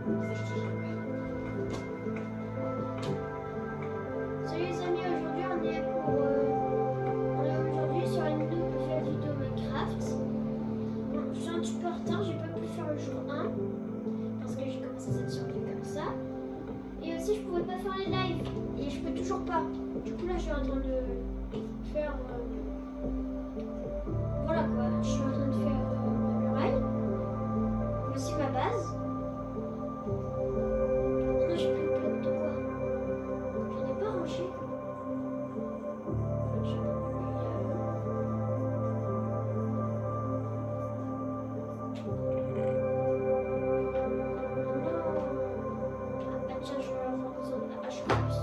Enfin, je dis jamais. Salut les amis, aujourd'hui on est sur une nouvelle vidéo Minecraft. Bon, je suis un petit peu en retard, j'ai pas pu faire le jour 1 parce que j'ai commencé cette survie comme ça. Et aussi je pouvais pas faire les lives et je peux toujours pas. Du coup là je suis en train de faire voilà quoi, je suis en train de faire ma muraille. Voici ma base. Non, j'ai plus de blocs de quoi. J'en ai pas rangé. J'ai pas ah bah tiens, je vais avoir besoin de la hache en plus.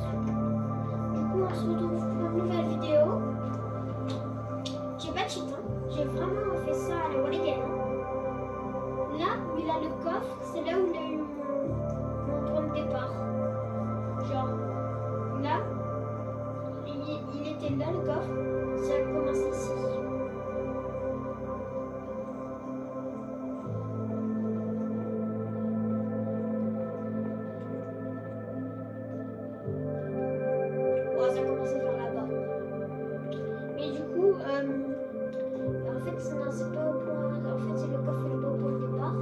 Du coup, on se retrouve pour une nouvelle vidéo. J'ai pas de cheat, hein. J'ai vraiment fait ça à la Walligan. Là où il a le coffre, c'est là où il a eu mon point de départ. Genre, là, il était là le coffre, ça a commencé ici. Oh, ça a commencé vers là-bas. Mais du coup, en fait, non, c'est pas au point. En fait, c'est le coffre, il est pas au point de départ.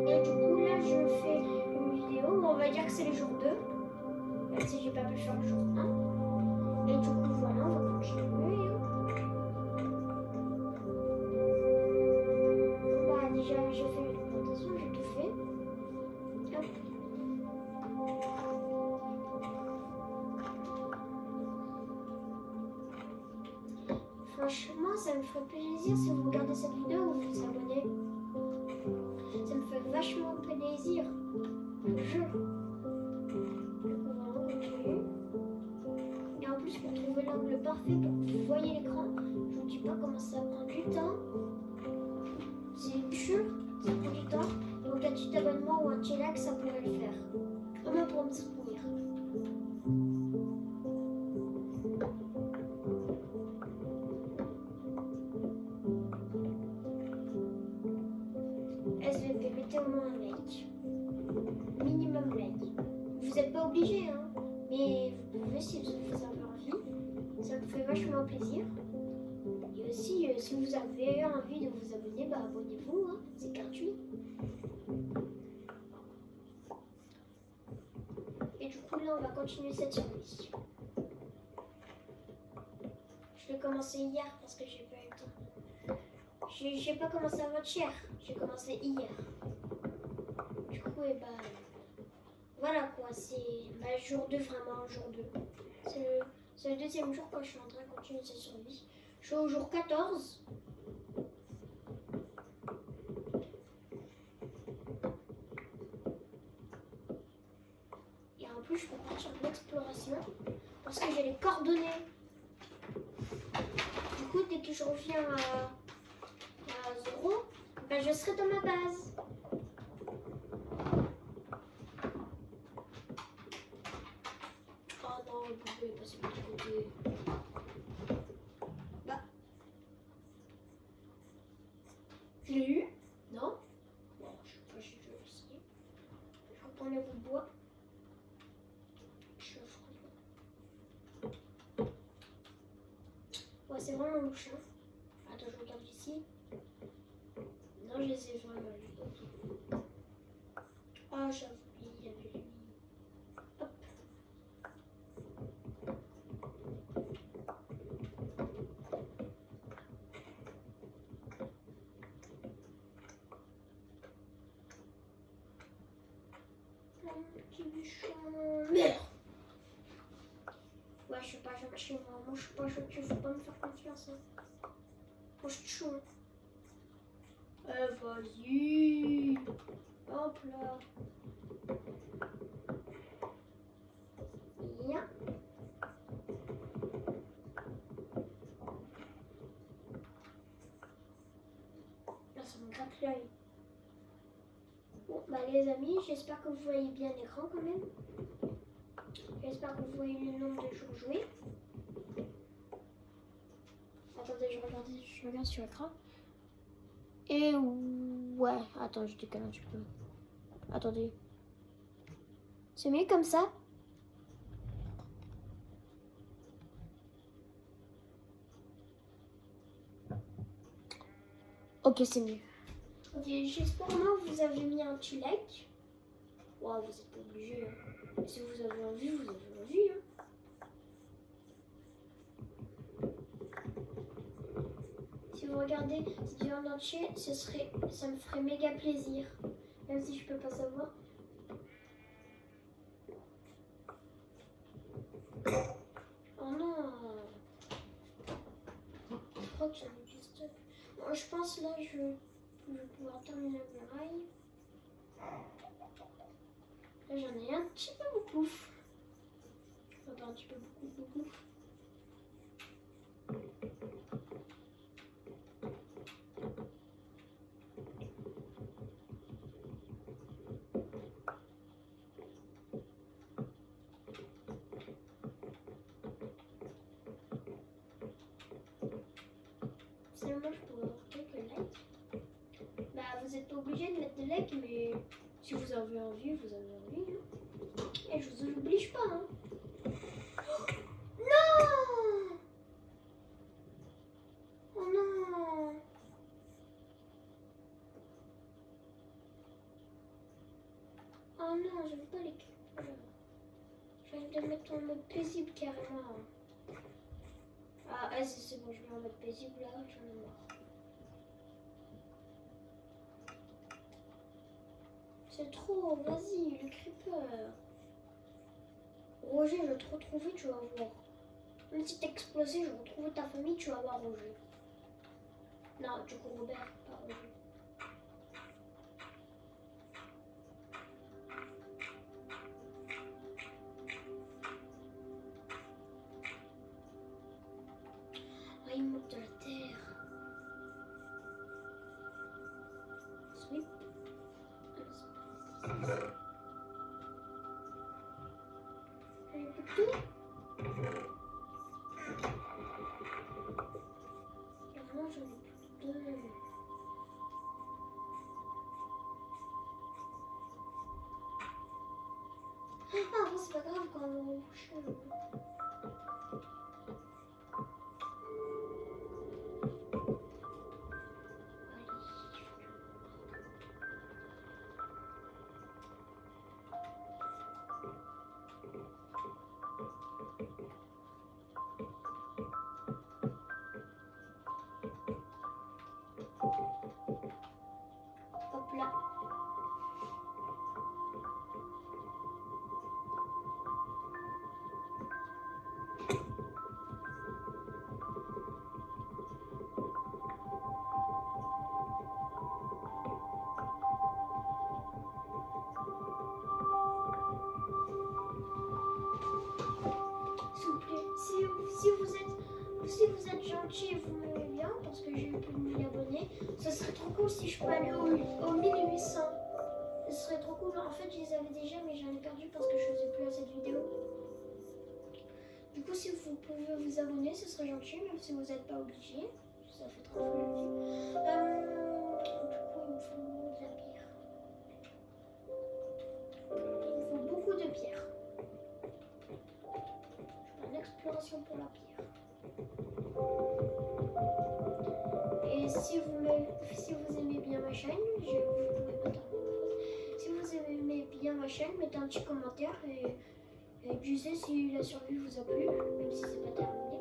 Et du coup, là, je fais une vidéo où on va dire que c'est le jour 2. Même si j'ai pas pu faire le jour 1. Et du coup, voilà, on va continuer. Bah, déjà, j'ai fait l'alimentation, j'ai tout fait. Hop. Franchement, ça me ferait plaisir si vous regardez cette vidéo ou vous vous abonnez. Ça me fait vachement plaisir. Je jure. Donc, on va continuer. Et en plus, pour trouver l'angle parfait pour que vous voyez l'écran, je vous dis pas comment ça prend du temps. C'est sûr, ça prend du temps. Donc, un petit abonnement ou un petit like, ça pourrait le faire. Au moins pour me soutenir. SVP, mettez au moins un like. Minimum like. Vous n'êtes pas obligé, hein. Mais vous pouvez si vous avez envie. Ça me fait vachement plaisir. Et aussi, si vous avez envie de vous abonner, bah abonnez-vous, hein. C'est gratuit. Et du coup, là, on va continuer cette survie. Je l'ai commencé hier parce que j'ai pas eu le temps. J'ai pas commencé avant-hier, j'ai commencé hier. Du coup, et bah voilà quoi, c'est jour 2, vraiment jour 2. C'est le deuxième jour quand je suis en train de continuer cette survie. Je suis au jour 14. Et en plus, je peux partir de l'exploration parce que j'ai les coordonnées. Du coup, dès que je reviens à 0, ben, je serai dans ma base. Oh non, vous pouvez passer de l'autre côté. Bah. Je l'ai eu? Non? Bon, je sais pas si je vais essayer. Je reprends les bouts de bois. Ouais, c'est vraiment louche. Hein. Attends, je regarde ici. Non, je les ai vraiment vus. Ah, j'avoue, il y avait lui. Hop. Un petit bichon. Merde! Ouais, je suis pas gentil, moi. Moi, je suis pas gentil, faut pas me faire confiance. Hein. Moi, je suis chaud. Vas-y. Hop là. Bien. Là, ça me gratte l'œil. Bon, bah les amis, j'espère que vous voyez bien l'écran quand même. J'espère que vous voyez le nombre de jours joués. Attendez, je regarde sur l'écran. Et où Ouais, attends, je décale un petit peu. Attendez. C'est mieux comme ça? Ok, c'est mieux. Ok, j'espère que vous avez mis un petit like. Wow, vous n'êtes pas obligé. Hein. Si vous avez envie, vous avez envie. Hein. Si vous regardez cette vidéo en entier, ça me ferait méga plaisir. Même si je peux pas savoir. Oh non. Je crois que j'en ai juste... Bon, je pense là, je vais pouvoir terminer la muraille. Là, j'en ai un petit peu beaucoup. Enfin, un petit peu beaucoup. Finalement, je pourrais avoir quelques likes. Bah, vous n'êtes pas obligé de mettre des likes, mais si vous avez envie, vous avez envie. Hein. Et je vous oblige pas. Hein. Non! Oh non! Oh non, je veux pas les clips. Je viens de mettre en mode paisible carrément. Ah, c'est bon, je mets en mode paisible là, j'en ai marre. C'est trop, vas-y, le creeper. Roger, je vais te retrouver, tu vas voir. Même si t'es explosé, je vais retrouver ta famille, tu vas voir Roger. Non, du coup, Robert, pas Roger. Ah, il me manque de la terre. Sweep. J'avais plus de tout. Vraiment, j'en ai plus de deux. Ah, bon, c'est pas grave quand on va au coucher. Hop là. S'il vous plaît, si vous êtes gentil et vous m'aimez bien, parce que j'ai eu plus de 1000 abonnés, ça serait trop cool si je peux aller au 1800. Ce serait trop cool. En fait, je les avais déjà, mais j'en ai perdu parce que je faisais plus à cette vidéo. Du coup, si vous pouvez vous abonner, ce serait gentil, même si vous n'êtes pas obligé. Ça fait très gentil. Du coup, il me faut de la pierre. Il me faut beaucoup de pierre. Je fais une exploration pour la pierre. Et si vous aimez bien ma chaîne, vous pouvez mettre si vous aimez bien ma chaîne, mettez un petit commentaire et disez si la survie vous a plu, même si c'est pas terminé.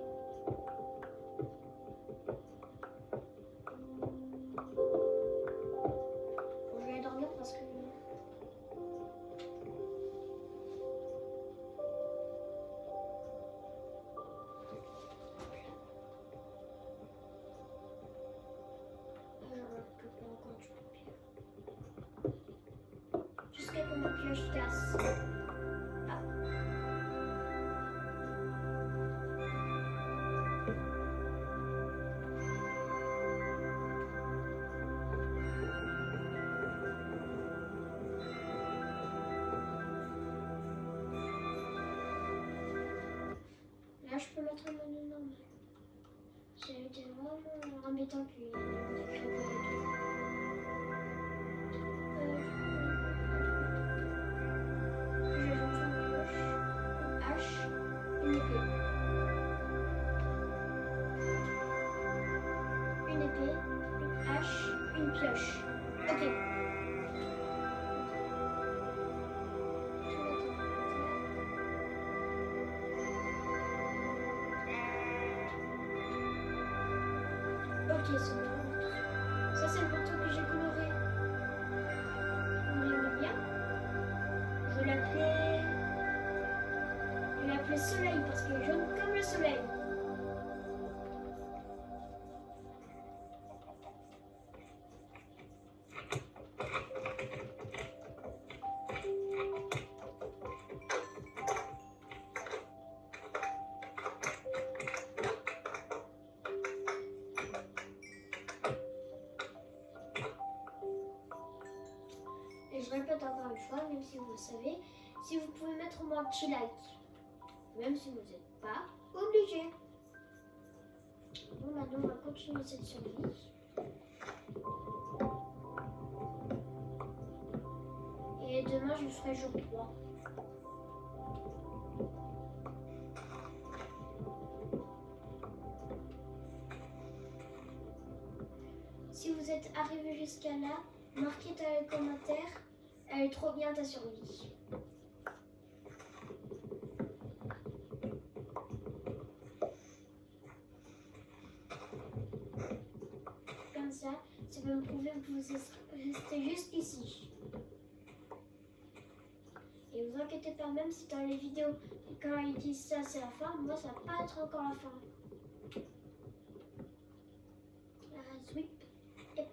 Bon, je vais dormir parce que jusqu'à que ma pioche casse. Ah. Là, je peux mettre un menu normal. C'était vraiment embêtant qu'il y ait une écriture. pioche. Ok. Ok, c'est bon. Ça, c'est le bateau que j'ai coloré. Vous l'aimez bien? Je l'appelais Soleil parce qu'il est jaune comme le soleil. Et je répète encore une fois, même si vous le savez, si vous pouvez mettre au moins un petit like, même si vous n'êtes pas obligé. Bon, maintenant on va continuer cette survie. Et demain je ferai jour 3. Si vous êtes arrivé jusqu'à là, marquez dans les commentaires, elle est trop bien ta survie. Comme ça, ça peut me prouver que vous restez juste ici. Et vous inquiétez pas, même si dans les vidéos, quand ils disent ça c'est la fin, moi ça va pas être encore la fin. Sweep. Hop.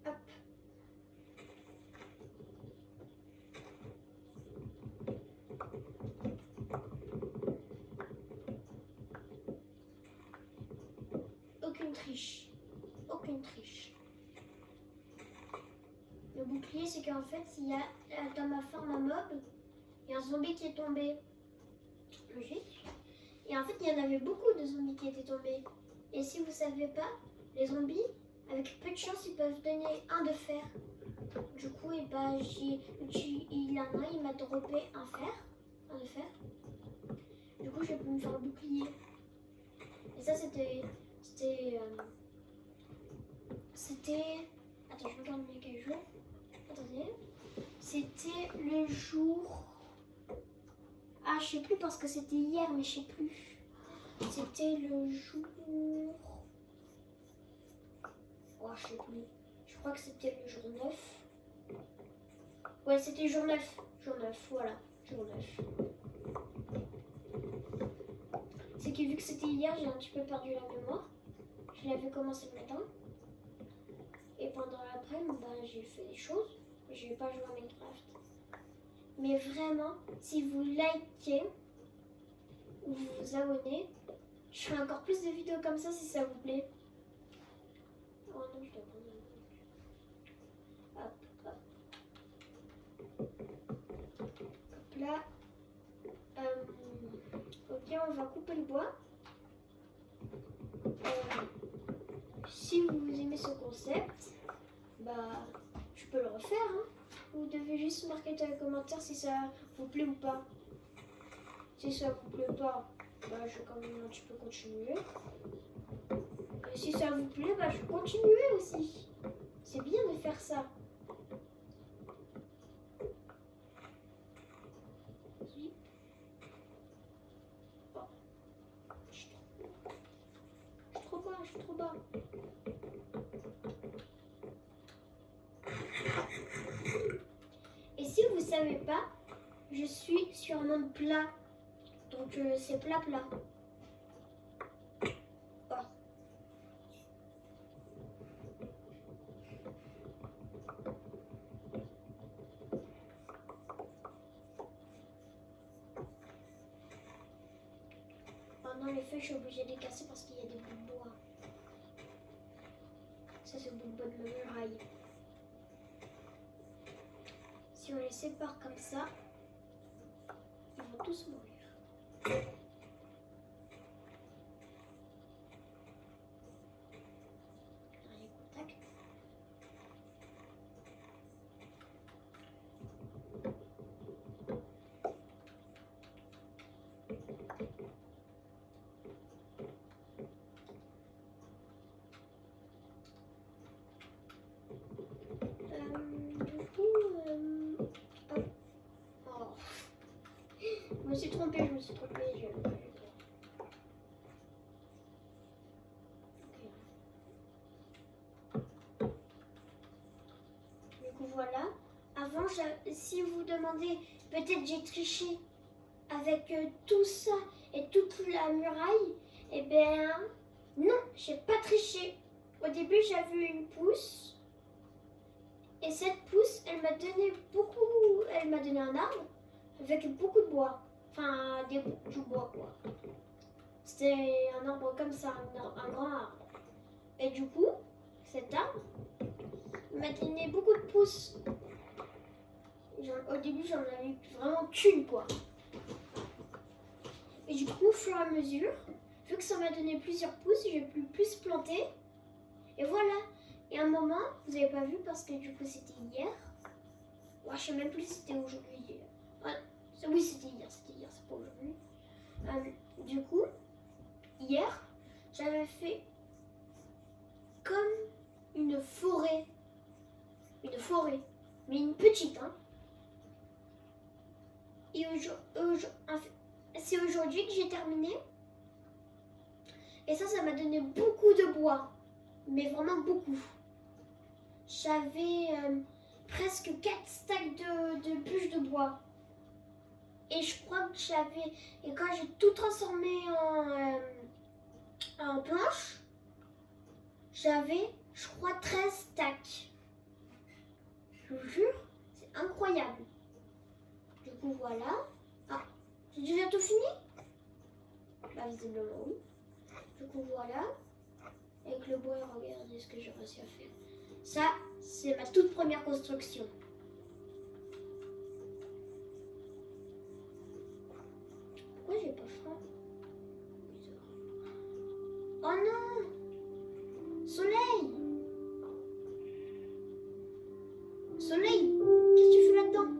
Hop. Aucune triche. Aucune triche. Le bouclier, c'est qu'en fait, il y a dans ma forme un mob, il y a un zombie qui est tombé. Logique. Et en fait, il y en avait beaucoup de zombies qui étaient tombés. Et si vous savez pas, les zombies, avec peu de chance, ils peuvent donner un de fer. Du coup, et ben, il m'a droppé un de fer. Du coup, je peux me faire le bouclier. Et ça, c'était. Attends, je regarde bien quel jour. Attendez. C'était le jour. Ah, je sais plus parce que c'était hier, mais je sais plus. C'était le jour. Oh, je sais plus. Je crois que c'était le jour 9. Ouais, c'était jour 9. Jour 9, voilà. Jour 9. C'est que vu que c'était hier, j'ai un petit peu perdu la mémoire. Je l'avais commencé le matin. Et pendant l'après-midi, j'ai fait des choses. Je vais pas jouer à Minecraft. Mais vraiment, si vous likez ou vous vous abonnez, je ferai encore plus de vidéos comme ça si ça vous plaît. Oh non, je dois prendre. Hop, hop. Hop là. Ok, on va couper le bois. Si vous aimez ce concept, je peux le refaire. Hein. Vous devez juste marquer dans les commentaires si ça vous plaît ou pas. Si ça vous plaît pas, je vais quand même un petit peu continuer. Et si ça vous plaît, je vais continuer aussi. C'est bien de faire ça. Oui. Oh. Je suis trop bas. Et si vous savez pas, je suis sur un monde plat. Donc c'est plat. Oh. Oh non, les feuilles, je suis obligée de les casser parce qu'il y a des bouts de bois. Ça, c'est le bout de bois de ma muraille. Si on les sépare comme ça, ils vont tous mourir. Allez, contact. me suis trompée. Du coup, voilà. Avant, si vous demandez, peut-être j'ai triché avec tout ça et toute la muraille. Eh bien, non, j'ai pas triché. Au début, j'avais une pousse. Et cette pousse, elle m'a donné un arbre avec beaucoup de bois. Enfin, du bois, quoi. C'était un arbre comme ça, un grand arbre. Et du coup, cet arbre m'a donné beaucoup de pousses. Au début, j'en avais vraiment qu'une, quoi. Et du coup, au fur et à mesure, vu que ça m'a donné plusieurs pousses, j'ai pu plus planter. Et voilà. Et à un moment, vous n'avez pas vu parce que du coup, c'était hier. Ouais, je sais même plus si c'était aujourd'hui. Oui, c'était hier, c'est pas aujourd'hui. Du coup, hier, j'avais fait comme une forêt. Mais une petite, hein. Et c'est aujourd'hui que j'ai terminé. Et ça m'a donné beaucoup de bois. Mais vraiment beaucoup. J'avais presque 4 stacks de bûches de bois. Et je crois que et quand j'ai tout transformé en planche, j'avais, je crois, 13 stacks. Je vous jure, c'est incroyable. Du coup, voilà. Ah, j'ai déjà tout fini? Bah, visiblement, oui. Du coup, voilà. Avec le bois, regardez ce que j'ai réussi à faire. Ça, c'est ma toute première construction. Pourquoi j'ai pas faim? Oh non! Soleil! Soleil! Qu'est-ce que tu fais là-dedans?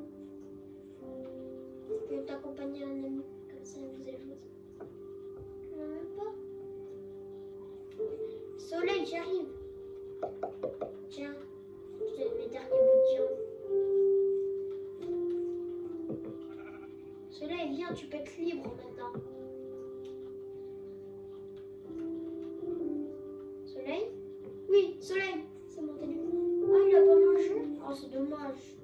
Je vais t'accompagner un ami. Comme ça, vous allez jouer. Je ne même pas. Soleil, j'arrive. Tiens, je te donne mes derniers bouts de viande. Soleil, viens, tu peux être libre maintenant. Soleil? Oui, Soleil, c'est mon téléphone. Ah, il a pas mangé? Oh, c'est dommage.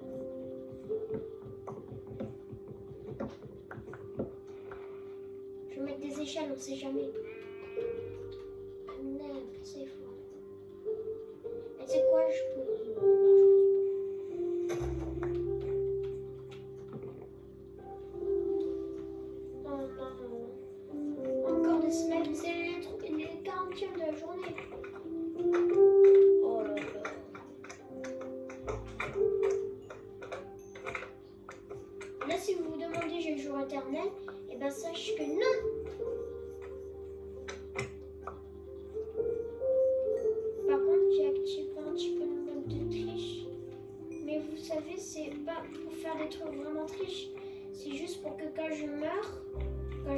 Je vais mettre des échelles, on sait jamais. Ah, merde, c'est fort. Et c'est quoi, je peux... Oh non. Encore des slimes, c'est les 40e de la journée. Oh là là. Là, si vous vous demandez j'ai le jour éternel, et ben sache que non. Par contre, j'ai activé un petit peu le mode de triche. Mais vous savez, c'est pas pour faire des trucs vraiment triches. C'est juste pour que quand je meurs, et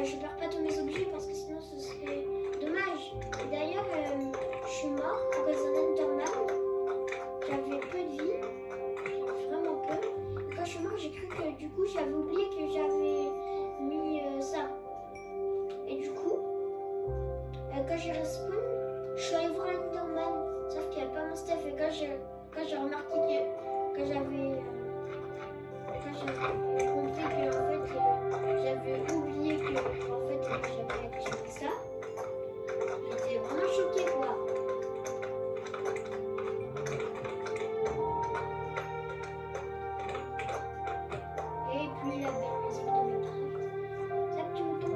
je perds pas tous mes objets parce que sinon ce serait dommage. D'ailleurs, je suis mort à cause d'un enderman. J'avais peu de vie, vraiment peu. Et quand je suis mort, j'ai cru que du coup j'avais oublié que j'avais mis ça. Et du coup, quand j'ai respawn, je suis allée voir l'enderman. Sauf qu'il n'y avait pas mon stuff. Et quand j'ai remarqué que j'avais compris que en fait j'avais oublié que en fait j'avais activé ça, j'étais vraiment choquée quoi. Et puis la belle musique de Minecraft. Ça petit mouton.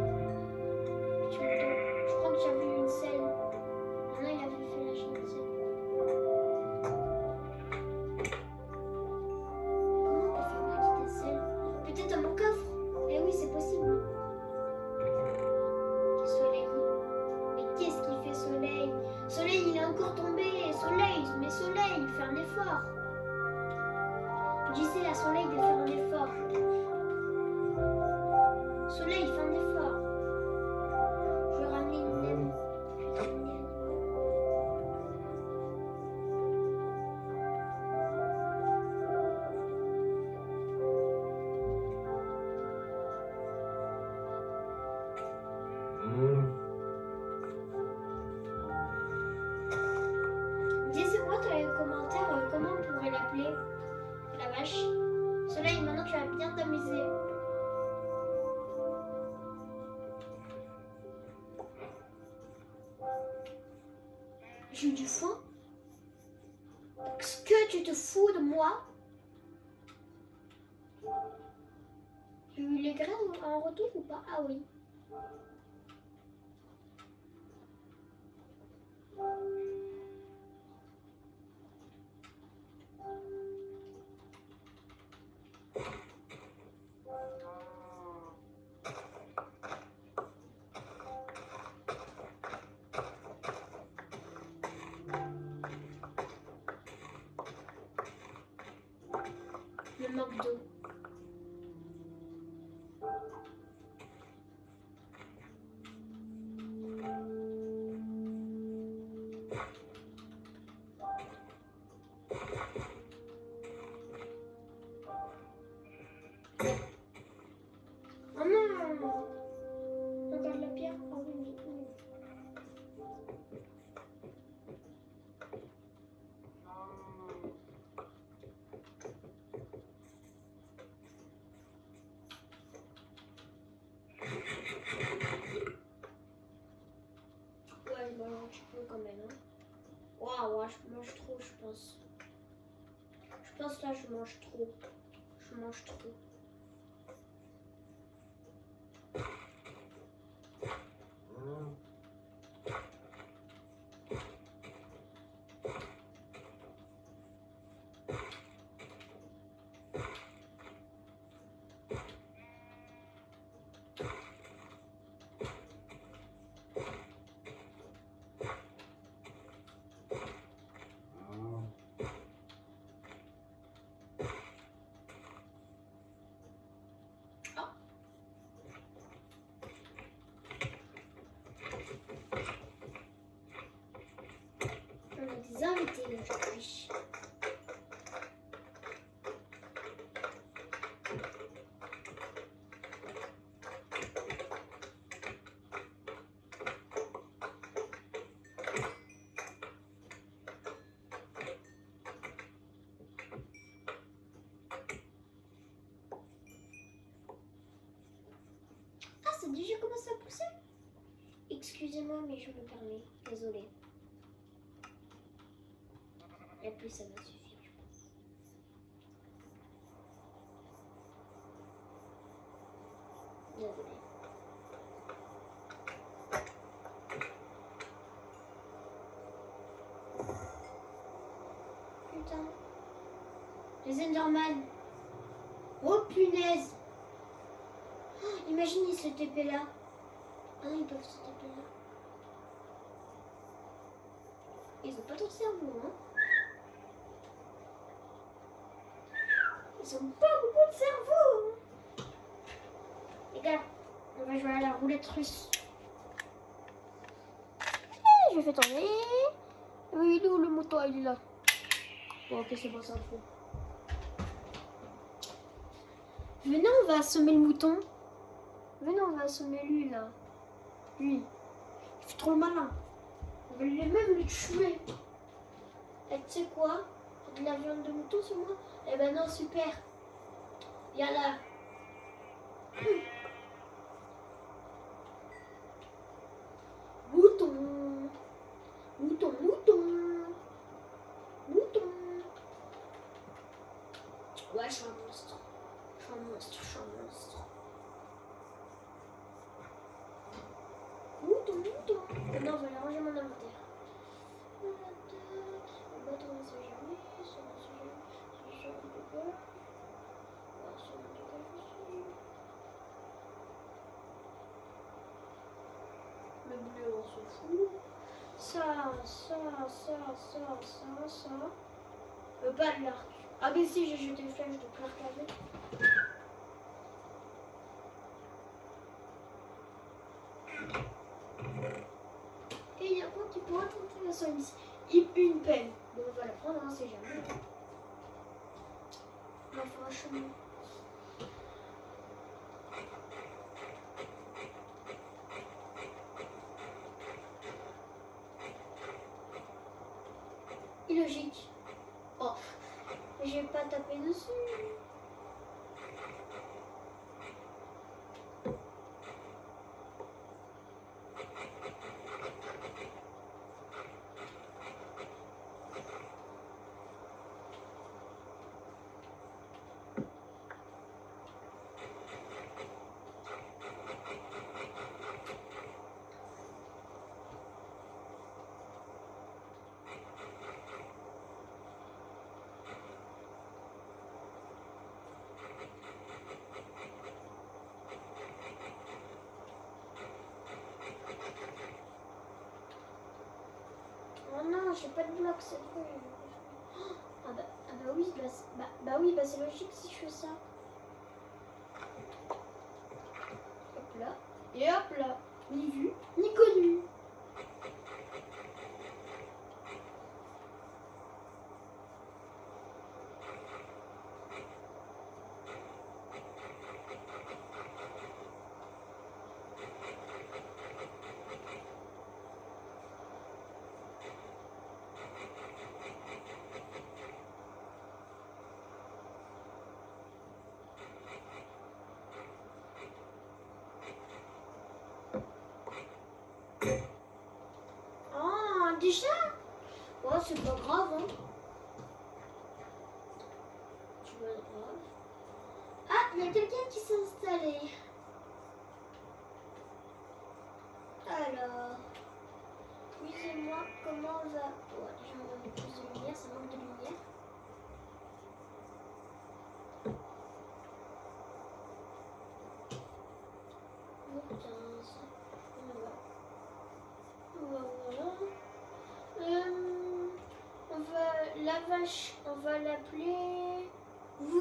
Je crois que j'avais une selle. Maintenant il avait fait la chaîne de selle. Peut-être dans mon coffre. Eh oui, c'est possible. Soleil. Mais qu'est-ce qu'il fait, Soleil? Soleil, il est encore tombé. Soleil, mais Soleil, fais un effort. Disais à Soleil de faire un effort. Soleil, fais un effort. Je vais ramener une amie. Je vais te ramener un ami. tu du foin? Est-ce que tu te fous de moi? Tu as eu les graines en retour ou pas? Ah oui. Le manque d'eau. Oh non! Encore de la pierre? Oh oui, oui. Ouais, je mange un petit peu quand même. Hein. Waouh, ouais, je mange trop, je pense. Je pense là, je mange trop. Je mange trop. On a des invités aujourd'hui. Ah, ça a déjà commencé à pousser? Excusez-moi, mais je me permets. Désolée. Et puis ça va suffire, je pense. Désolée. Putain. Les Enderman. Oh punaise. Oh, imagine ils se TP là. Ah, ils peuvent se TP là. Ils ont pas trop de cerveau, hein. Ils ont pas beaucoup de cerveau. Hein. Les gars, on va jouer à la roulette russe. Et je fais tourner. Oui, il est où le mouton? Il est là. Bon, ok, c'est bon, ça fout. Venez, on va assommer le mouton. Venez, on va assommer lui, là. Lui. Il fait trop le malin. On va lui même le tuer. Et tu sais quoi? De la viande de mouton sur moi? Eh ben non, super. Viens là. Mouton. Mouton, mouton. Mouton. Ouais, je suis un monstre. Je suis un monstre, je suis un monstre. Mouton, mouton. Maintenant, on va aller ranger mon inventaire. Le bâton, on sait jamais. Ça, on sait jamais. Ça, on peut pas. Ça, on peut pas aussi. Le bleu, on s'en fout. Ça. Pas de l'arc. Ah, mais si, j'ai jeté une flèche de l'arc avec. Et il y a quoi qui pourrait tenter la somme ici? Une pelle. Bon, on va la prendre, hein, c'est jamais. On va faire un chemin. Illogique. Oh, je vais pas taper dessus. non, j'ai pas de bloc cette fois. Ah bah oui, oui, bah c'est logique si je fais ça. Hop là. Et hop là. Ni vu, ni connu. Ah, déjà? Oh, c'est pas grave, hein. C'est pas grave. Ah, il y a quelqu'un qui s'est installé. Alors, disez-moi comment on va... Ouais, déjà on va mettre plus de lumière, ça manque de lumière. Oh putain, ça... Voilà. La vache, on va l'appeler...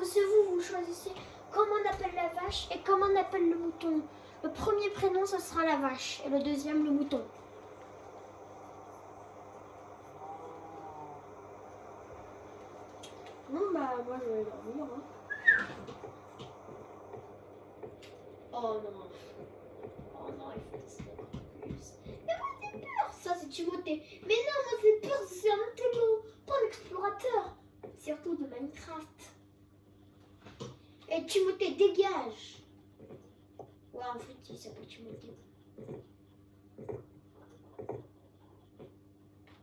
C'est vous, vous choisissez comment on appelle la vache et comment on appelle le mouton. Le premier prénom, ce sera la vache et le deuxième, le mouton. Non, bah, moi, je vais dormir. Hein. Oh non. Oh non, il faut tester encore plus. Mais moi, j'ai peur. Ça, c'est Timothée. Mais non, moi, j'ai peur. C'est un intello, pas un explorateur. Surtout de Minecraft. Et Timothée, dégage. Ouais, en fait, il s'appelle Timothée.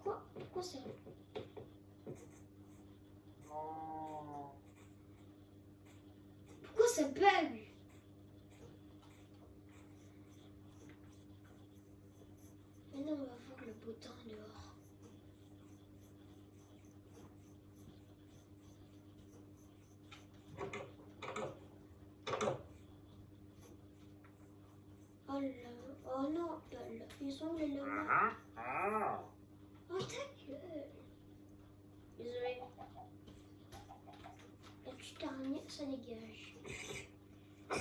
Pourquoi c'est... Pourquoi ça bug? Maintenant, on va voir le beau temps dehors. Oh là, oh non, ils sont où les lamas? Oh ta gueule. Désolé. La petite araignée, ça dégage. Oh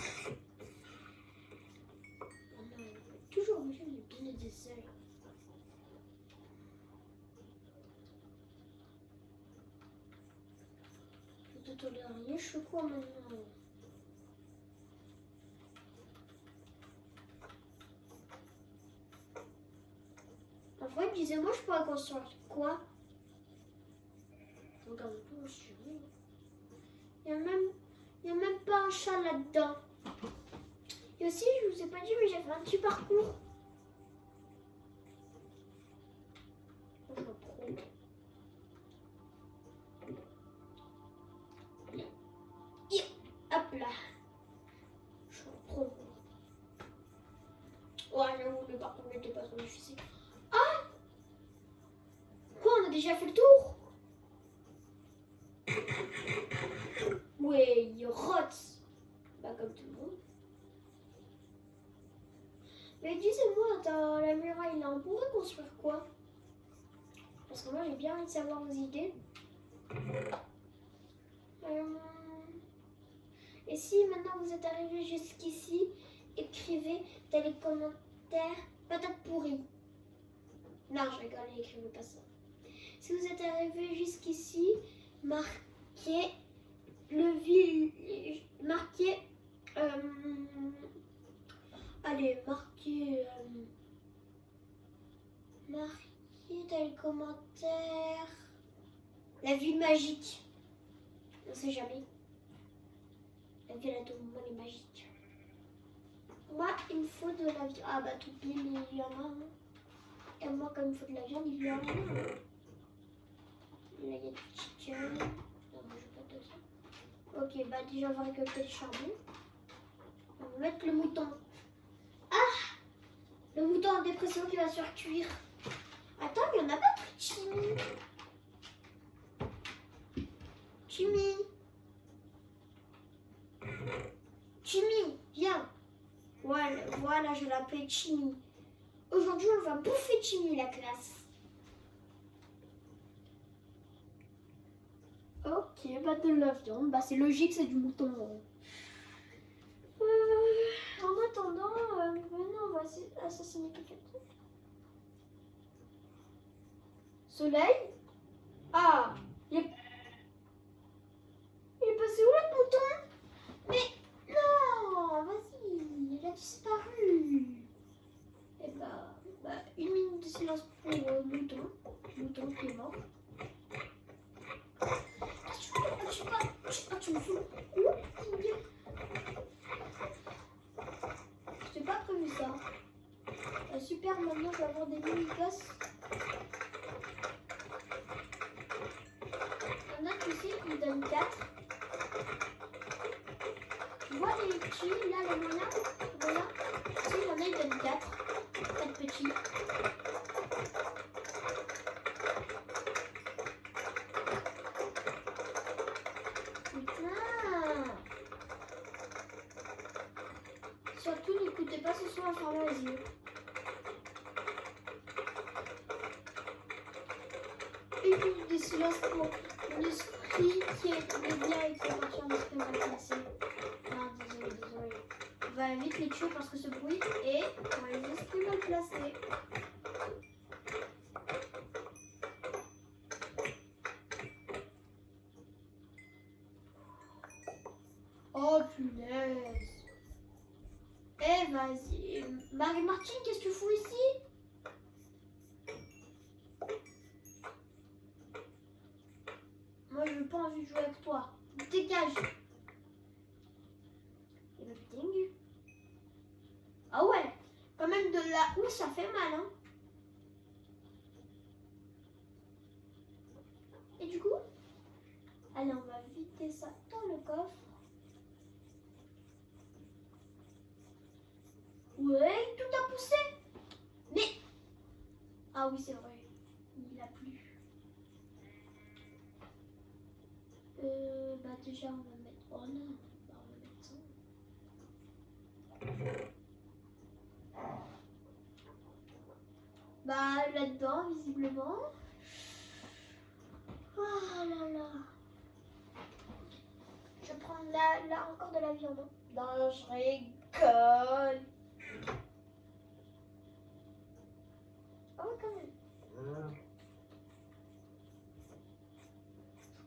non, il faut toujours manger les bien des seuls. Plutôt l'araignée, je fais quoi maintenant? En vrai, disais-moi, je pourrais construire quoi? Regarde un peu, je suis où? Il n'y a même pas un chat là-dedans. Et aussi, je vous ai pas dit, mais j'ai fait un petit parcours. Je reprends. Hop là. Je reprends. Ouais, j'avoue, le parcours n'était pas trop difficile. Ah! Quoi, on a déjà fait le tour? Ouais, il rote. Bah, comme tout le monde. Mais disez-moi, dans la muraille là, on pourrait construire quoi? Parce que moi, j'ai bien envie de savoir vos idées. Et si maintenant vous êtes arrivé jusqu'ici, écrivez dans les commentaires patate pourrie. Non, je rigole, écrivez pas ça. Si vous êtes arrivé jusqu'ici, marquez le village. Marquez. Allez, marquez dans les commentaires la ville magique. On sait jamais. La ville à tout moment est magique. Moi, il me faut de la viande. Ah bah tout pile, il y en a un. Et moi, quand il me faut de la viande, il y en a un. Là, il y a du chicken. Non, moi, je pas de ça. Ok, bah déjà, on va récolter le charbon. On va mettre le mouton. Ah! Le mouton en dépression qui va se faire cuire. Attends, mais on n'a pas pris Chimie. Chimie. Chimie, viens. Voilà, je l'appelle Chimie. Aujourd'hui, on va bouffer Chimie, la classe. Ok, bah de la viande. Bah c'est logique, c'est du mouton. En attendant, venez, on va assassiner quelqu'un. Soleil? Ah, il est passé où le mouton? Mais non, vas-y, il a disparu. Et bah, 1 minute de silence pour mouton. Mouton qui est mort. Tu me fous. Je t'ai pas prévu ça. Super, maintenant je vais avoir des mini-gosses. Il y en a, tu sais, ils donnent 4. Tu vois les petits, là, les moyens? Voilà. Tu sais, il y en a, ils donnent 4. 4 petits. Surtout, n'écoutez pas ce son à fermer les yeux. 1 minute de silence pour mon esprit qui est bien et qui est parti en esprit mal placé. Non, désolé. On va vite les tuer parce que ce bruit est pour les esprits mal placés. Oh punaise. Eh vas-y. Marie-Martine, qu'est-ce que tu fous ici? Moi je n'ai pas envie de jouer avec toi. Dégage. Et le ding. Ah ouais. Quand même de là où ça fait mal hein. Et du coup, allez on va vider ça dans le coffre. Ouais, tout a poussé. Mais... Ah oui, c'est vrai. Il a plu. Bah déjà, on va mettre... Oh non, bah, on va mettre ça. Bah là-dedans, visiblement. Oh là là. Je vais prendre là encore de la viande. Non, je rigole. Ah ouais, quand même.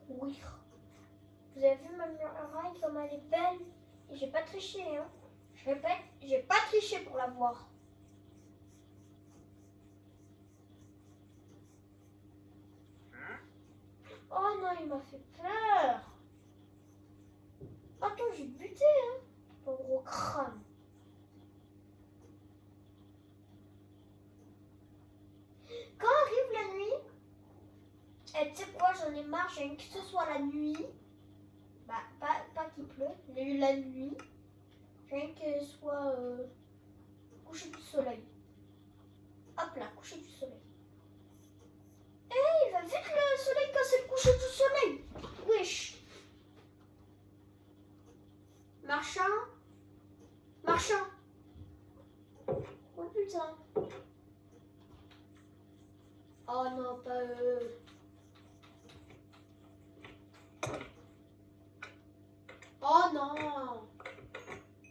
Oui. Vous avez vu ma muraille comme elle est belle? Et j'ai pas triché, hein. Je répète, j'ai pas triché pour la voir. Oh non, il m'a fait peur. Attends, j'ai buté, hein. Mon gros crâne. Quand arrive la nuit, et tu sais quoi, j'en ai marre, j'ai que ce soit la nuit. Bah, pas qu'il pleut, la nuit. Rien que ce soit coucher du soleil. Hop là, coucher du soleil. Il va vite le soleil quand c'est le coucher du soleil. Wesh. Marchand. Oh putain. Oh non, pas Oh non.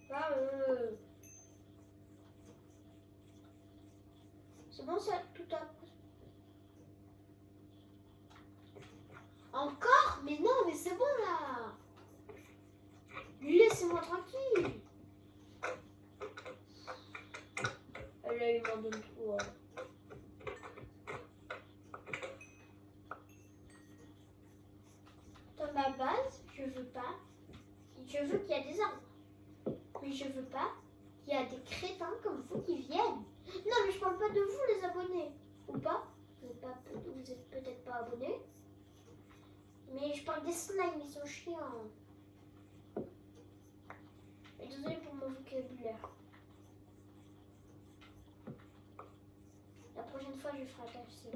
Pas C'est bon, ça tout a... Encore? Mais non, mais c'est bon là. Laissez-moi tranquille. Là, il m'en donne trop. Dans ma base, je veux pas. Je veux qu'il y ait des arbres. Mais je veux pas qu'il y ait des crétins comme vous qui viennent. Non, mais je parle pas de vous, les abonnés. Ou pas? Vous êtes peut-être pas abonnés. Mais je parle des slimes, ils sont chiants. Et désolé pour mon vocabulaire. La prochaine fois, je ferai attention.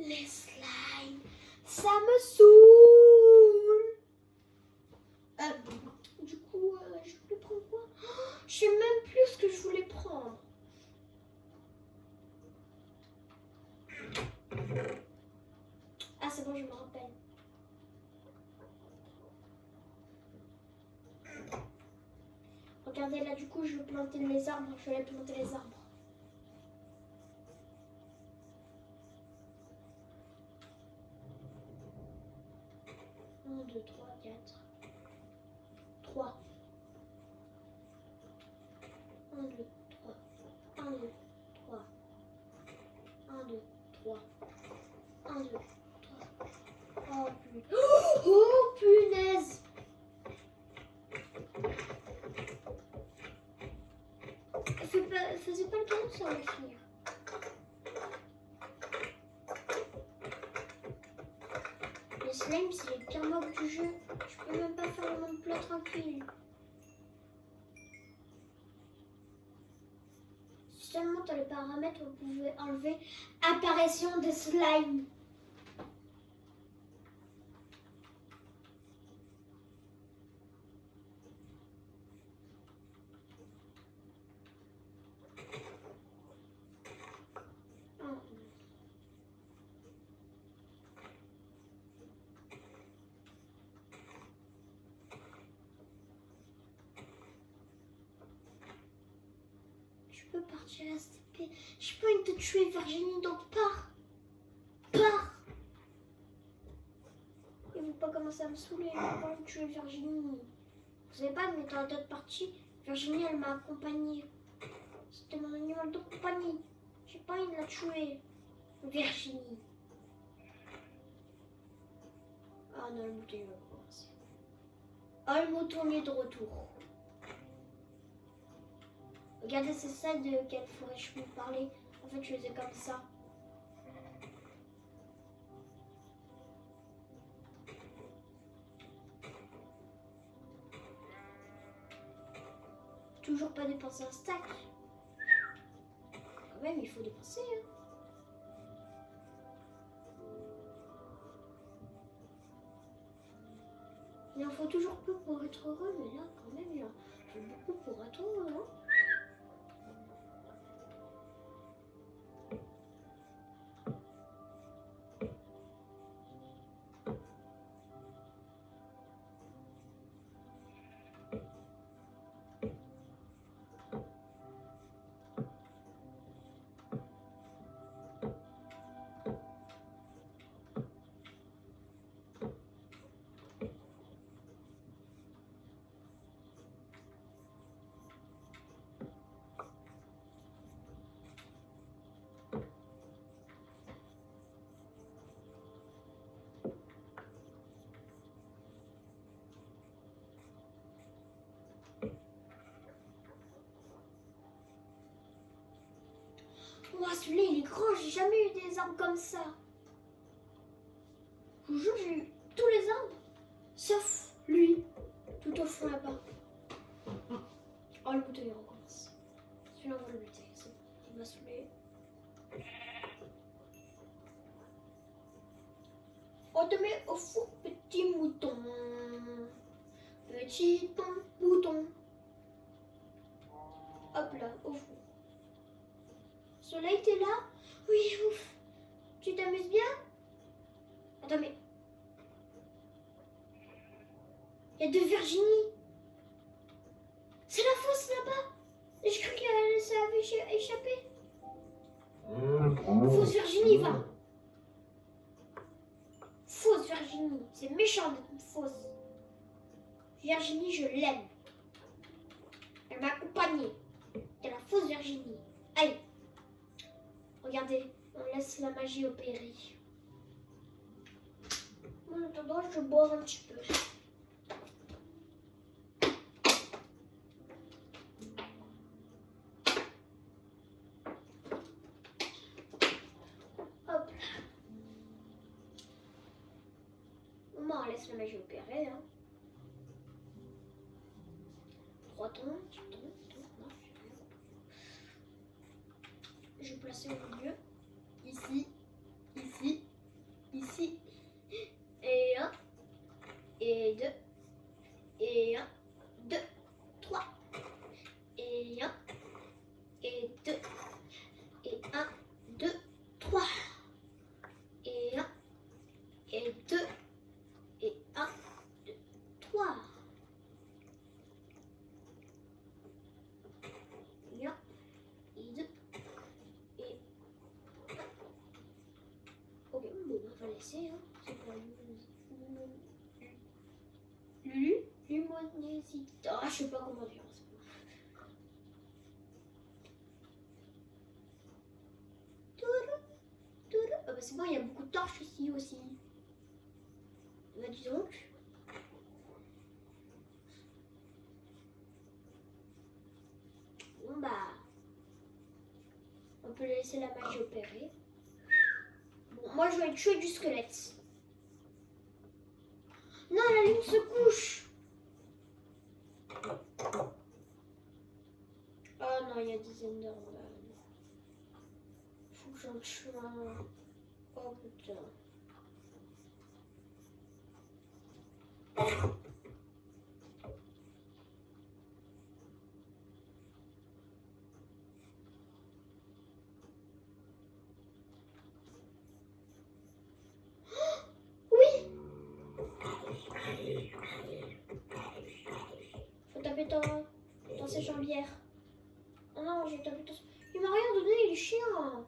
Les slimes, ça me saoule. Du coup, je voulais prendre quoi? Je sais même plus ce que je voulais prendre. Ah, c'est bon, je me rappelle. Regardez là, du coup, je vais planter les arbres. Je vais aller planter les arbres. Un, deux, trois, quatre. 3. 1, 2, 3. 1, 2, 3. 1, 2, 3. 1, 2, 3. Oh, putain. Oh, punaise. Faisais pas le cadeau, ça va finir. Les slimes, c'est les pires mobs du jeu. Je peux même pas faire mon plat tranquille. Si seulement dans les paramètres, vous pouvez enlever apparition des slimes. Je peux partir à STP. J'ai pas envie de te tuer, Virginie, donc pars. Pars. Et vous pas commencer à me saouler, j'ai pas envie de tuer Virginie. Vous savez pas, mais dans d'autres parties, Virginie, elle m'a accompagnée. C'était mon animal de compagnie. J'ai pas envie de la tuer, Virginie. Ah non, le mouton, il va commencer. Ah, le mouton est de retour. Regardez, c'est ça de quelle forêt je peux parler. En fait, je faisais comme ça. Toujours pas dépenser un stack. Quand même, il faut dépenser. Hein. Il en faut toujours peu pour être heureux, mais là, quand même, il en faut beaucoup pour être heureux. Hein. Ouah, celui-là, il est grand, j'ai jamais eu des arbres comme ça. Je vous jure, j'ai eu tous les arbres, sauf lui, tout au fond là-bas. Oh, le bouton, il recommence. Celui-là, on va le buter, c'est bon, il m'a saoulé. On te met au four, petit mouton. Petit mouton. Hop là, au four. Soleil, t'es là? Oui, ouf. Tu t'amuses bien? Attends, mais... Il y a deux Virginie. C'est la fosse là-bas. Je crois qu'elle s'avait échappé. Fausse Virginie, va. Fausse Virginie. C'est méchant d'être fausse. Virginie, je l'aime. Elle m'a accompagnée. C'est la fausse Virginie. Allez. Regardez, on laisse la magie opérer. En attendant, je vais boire un petit peu. Hop. On laisse la magie opérer. Hein. 3 tons, non, je vais placer au milieu. Ici, ici connaissez, hein. C'est quoi Lulu Lumonésie. Ah, je sais pas comment dire. Ah bah c'est bon, il y a beaucoup de torches ici aussi. Bah dis donc. Bon bah, on peut laisser la magie opérer. Bon, moi je vais tuer du squelette. Non, la lune se couche. Oh non, il y a des Enderman. Faut que j'en tue un. Oh putain. Faut taper dans ses jambières. Oh non, j'ai tapé dans... Il m'a rien donné, il est chiant.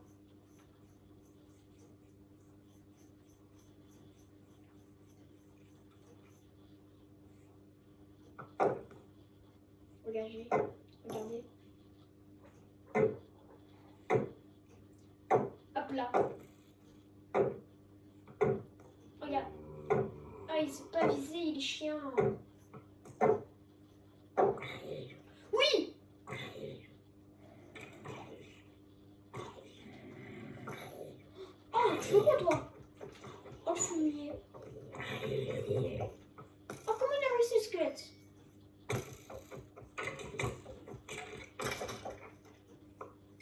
Regardez. Regardez. Hop là. Regarde. Ah, il s'est pas visé, il est chiant. Oui! Oh, tu veux quoi, toi? Oh, je suis humiliée. Oh, comment il a réussi le squelette?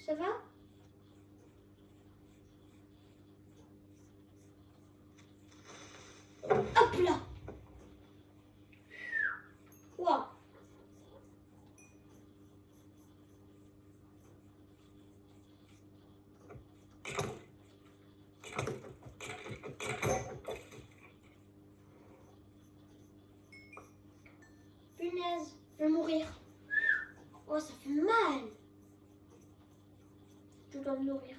Ça va? Hop là! Wow! Punaise, je vais mourir. Oh, ça fait mal. Je dois me nourrir.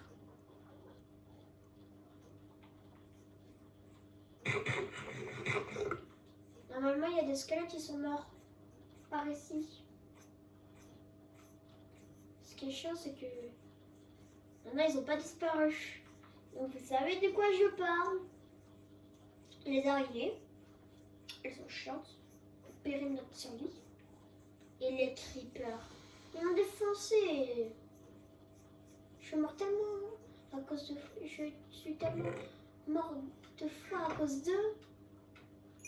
Normalement, il y a des squelettes qui sont morts. Par ici. Ce qui est chiant, c'est que... Il y en a, ils n'ont pas disparu. Donc, vous savez de quoi je parle. Les araignées. Elles sont chiantes. Pour périr notre survie. Et les creepers. Ils m'ont défoncé. Je suis mort tellement à cause de... Je suis tellement mort de faim à cause d'eux.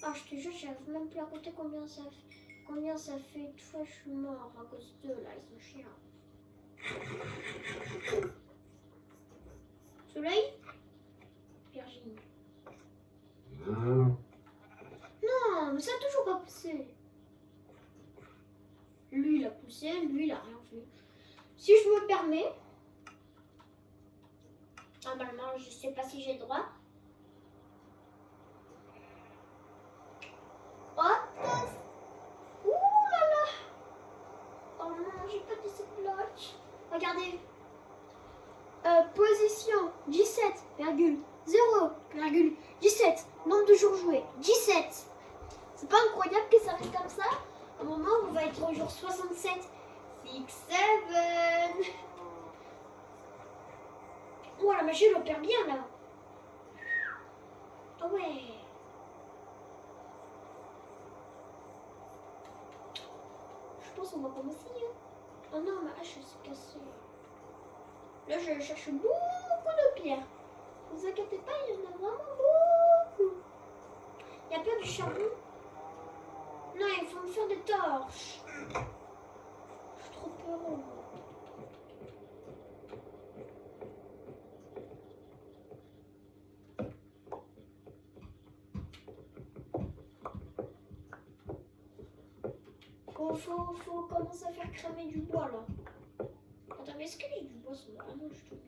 Ah, je te jure, j'arrive même plus à compter combien ça fait une fois que je suis mort à cause d'eux, là, ils sont chiants. Soleil? Virginie. Non, mais ça a toujours pas poussé. Lui, il a poussé, lui, il a rien fait. Si je me permets, normalement, je sais pas si j'ai le droit. Ouh là là! Oh non, j'ai pas de cette bloc. Regardez. Position 17,0,17. Nombre de jours joués 17. C'est pas incroyable que ça reste comme ça. À un moment, on va être au jour 67. 6, 7. Oh, la magie, elle opère bien là. Ah ouais. Je pense qu'on va commencer. Hein. Oh non, ma hache s'est cassée. Là, je cherche beaucoup de pierres. Ne vous inquiétez pas, il y en a vraiment beaucoup. Il y a plein de charbon. Non, il faut me faire des torches. Je suis trop peur. Faut commencer à faire cramer du bois là. Attends, mais est-ce que j'ai du bois sur moi? Ah non, je te dis.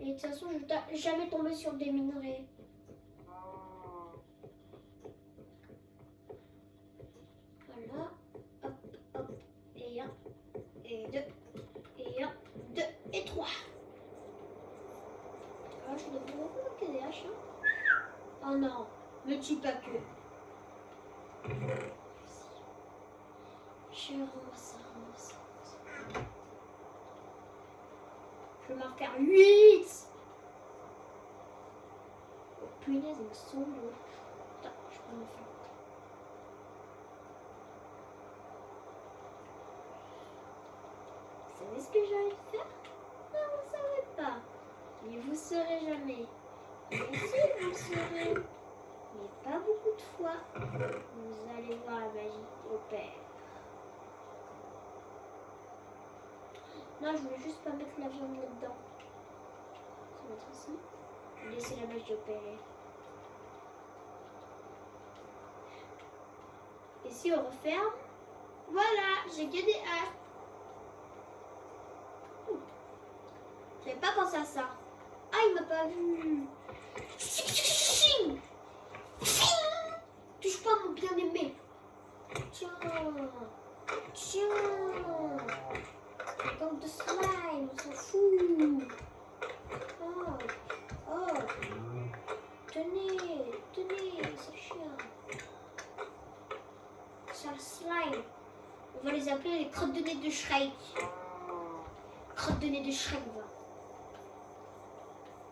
Il est toute façon, je ne jamais tombé sur des minerais. Voilà. Hop, hop. Et un, et deux, et un, deux, et trois. Alors, je devrais beaucoup que des haches. Oh non, me tue pas que. Je ramasse ça. Je vais m'en faire 8. Oh, punaise, ils me sont lourds. Attends, je peux m'en faire. Vous savez ce que j'allais faire? Non, vous ne savez pas. Mais vous ne saurez jamais. Mais si, vous le saurez. Mais pas beaucoup de fois. Vous allez voir la magie opère. Non, je voulais juste pas mettre la viande là-dedans. Ça va être ici. Laisser la magie opérer. Et si on referme, voilà, j'ai que des haches. J'avais pas pensé à ça. Ah, il m'a pas vu. Touche pas mon bien-aimé. Tiens. Comme de slime, on s'en fout. Oh. Tenez, c'est chiant. C'est un slime. On va les appeler les crottes de nez de Shrek. Crottes de nez de Shrek, va.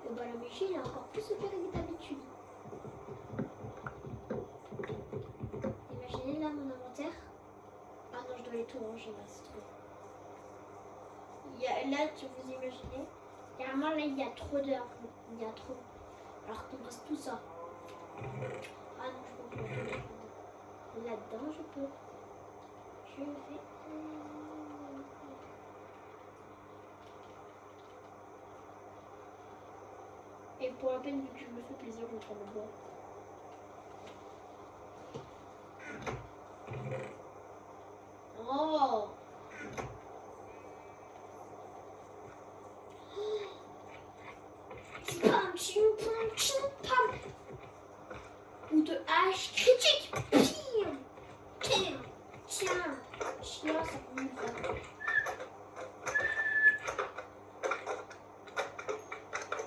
Et bah, la magie, elle est encore plus opérée que d'habitude. Imaginez là mon inventaire. Ah non, je dois aller tout ranger là, c'est trop. Là, tu vous imaginez, carrément là, il y a trop d'heures. Il y a trop. Alors qu'on passe tout ça. Ah non, je peux pas. Là-dedans, je peux. Je vais. Et pour la peine, vu que je me fais plaisir, je vais prendre le bois. Oh! Pam, pam. Ou de hache critique. Tiens, ça peut me faire.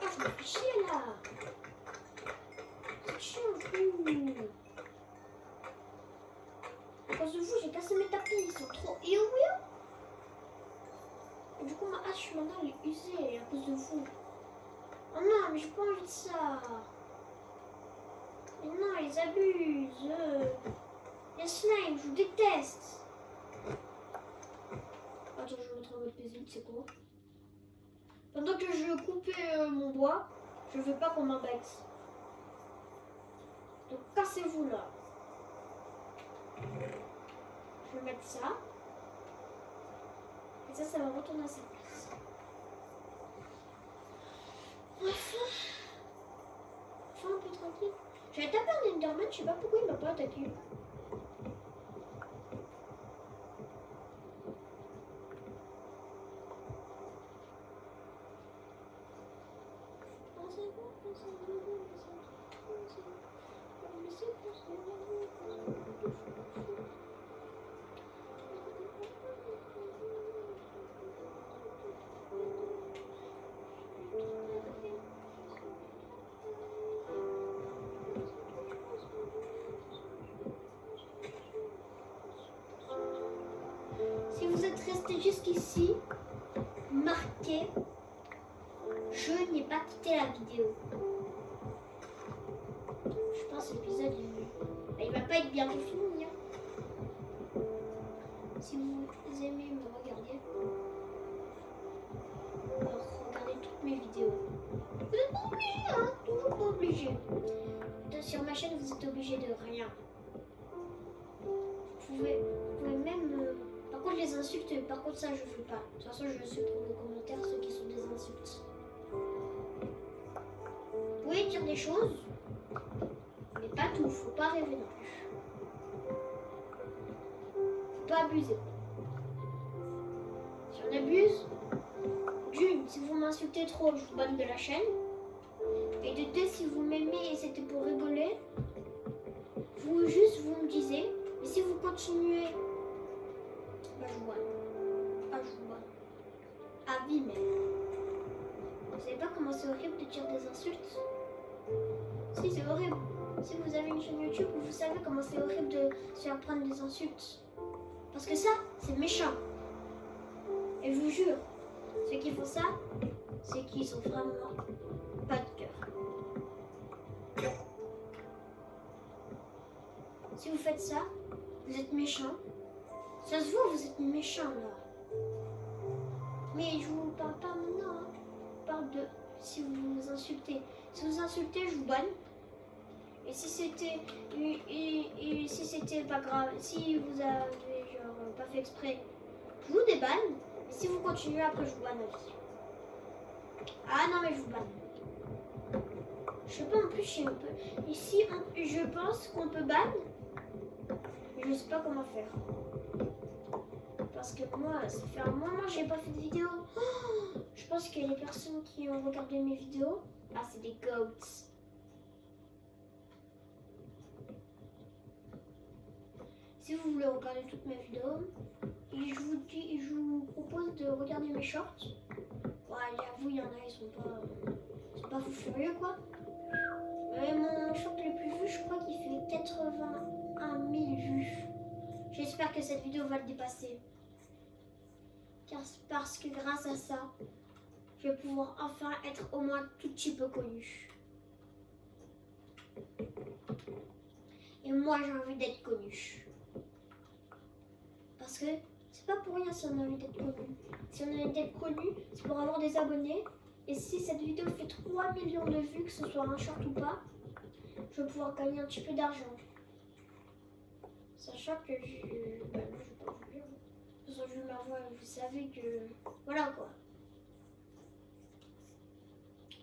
Ah, je me fais chier là. C'est chiant, à cause de vous, j'ai cassé mes tapis, ils sont trop weird. Et du coup, ma hache maintenant elle est usée à cause de vous. Oh non, mais j'ai pas envie de ça. Mais non, ils abusent. Les slime, je vous déteste. Attends, je vais mettre en mode paisible, c'est quoi? Pendant que je coupais mon bois, je veux pas qu'on m'embête. Donc cassez-vous là. Je vais mettre ça. Et ça va retourner à sa place. Enfin, un peu tranquille. J'avais tapé un Enderman, je sais pas pourquoi il m'a pas attaqué. Si vous êtes resté jusqu'ici, marquez je n'ai pas quitté la vidéo. Je pense que l'épisode il va pas être bientôt fini. Hein. Si vous aimez me regarder, alors regardez toutes mes vidéos. Vous n'êtes pas obligé, hein, toujours pas obligé. Sur ma chaîne, vous êtes obligé de rien. Vous pouvez même. Par contre, les insultes, par contre, ça je fais pas. De toute façon, je supprime les commentaires, ceux qui sont des insultes. Vous pouvez dire des choses, mais pas tout. Faut pas rêver non plus. Faut pas abuser. Si on abuse, d'une, si vous m'insultez. m'insultez trop, je vous banne de la chaîne. Et de deux, si vous m'aimez et c'était pour rigoler, vous me disiez. Mais si vous continuez, bah je vous banne. Ah, je vous banne. À vie même. Vous savez pas comment c'est horrible de dire des insultes? Si, c'est horrible. Si vous avez une chaîne YouTube, vous savez comment c'est horrible de se faire prendre des insultes. Parce que ça, c'est méchant. Et je vous jure, ceux qui font ça, c'est qu'ils sont vraiment pas de cœur. Si vous faites ça, vous êtes méchant. Ça se voit, vous êtes méchant là. Mais je vous parle pas maintenant. Hein. Je parle de si vous insultez. Si vous insultez, je vous banne. Et si c'était pas grave, si vous avez genre pas fait exprès, je vous débanne. Et si vous continuez après, je vous banne à vie. Ah non mais je vous banne. Je sais pas en plus si on peut. Ici, je pense qu'on peut ban. Mais je sais pas comment faire. Parce que moi, ça fait un moment que j'ai pas fait de vidéo. Oh, je pense que les personnes qui ont regardé mes vidéos, ah c'est des goats. Si vous voulez regarder toutes mes vidéos, et je vous propose de regarder mes shorts. Ouais, j'avoue, il y en a, ils sont pas fous furieux quoi. Mon short le plus vu, je crois qu'il fait 81 000 vues. J'espère que cette vidéo va le dépasser. Parce que grâce à ça, je vais pouvoir enfin être au moins tout petit peu connue. Et moi, j'ai envie d'être connue. Parce que c'est pas pour rien si on a envie d'être connu. Si on a envie d'être connu, c'est pour avoir des abonnés. Et si cette vidéo fait 3 millions de vues, que ce soit un short ou pas, je vais pouvoir gagner un petit peu d'argent. Sachant que moi, je vais pas vous dire. De toute façon, je ma voix, vous savez que... Voilà quoi.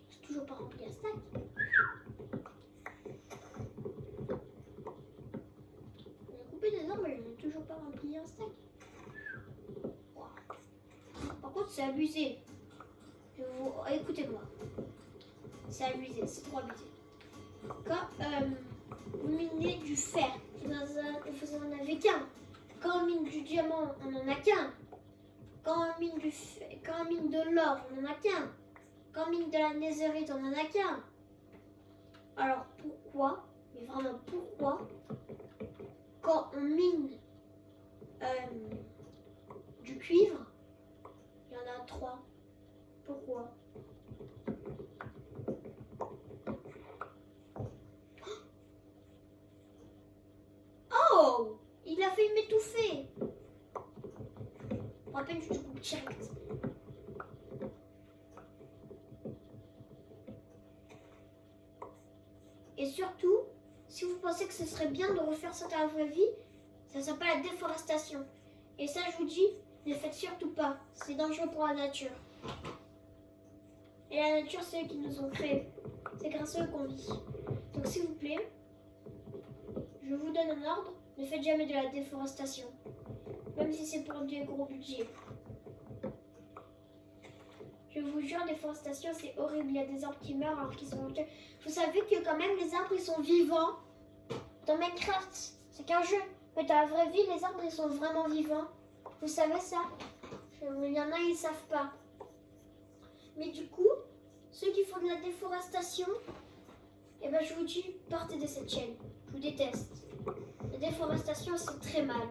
J'ai toujours pas rempli un stack. J'ai coupé des arbres, mais je n'ai toujours pas rempli un stack. Wow. Par contre, c'est abusé. Écoutez-moi. C'est abusé, c'est trop abusé. Quand vous minez du fer, vous en avez qu'un. Quand on mine du diamant, on en a qu'un. Quand on mine de l'or, on en a qu'un. Quand on mine de la netherite, on en a qu'un. Alors pourquoi, mais vraiment pourquoi, quand on mine du cuivre, il y en a 3. Pourquoi? Oh! Il a failli m'étouffer. Pour rappel, je te coupe direct. Et surtout, si vous pensez que ce serait bien de refaire ça dans la vraie vie, ça s'appelle la déforestation. Et ça, je vous dis, ne faites surtout pas. C'est dangereux pour la nature. Et la nature, c'est eux qui nous ont créés. C'est grâce à eux qu'on vit. Donc s'il vous plaît, je vous donne un ordre, ne faites jamais de la déforestation. Même si c'est pour des gros budgets. Je vous jure, déforestation, c'est horrible. Il y a des arbres qui meurent alors qu'ils sont morts. Vous savez que quand même, les arbres, ils sont vivants. Dans Minecraft, c'est qu'un jeu. Mais dans la vraie vie, les arbres, ils sont vraiment vivants. Vous savez ça? Il y en a, ils ne savent pas. Mais du coup, ceux qui font de la déforestation, eh ben, je vous dis, partez de cette chaîne. Je vous déteste. La déforestation, c'est très mal.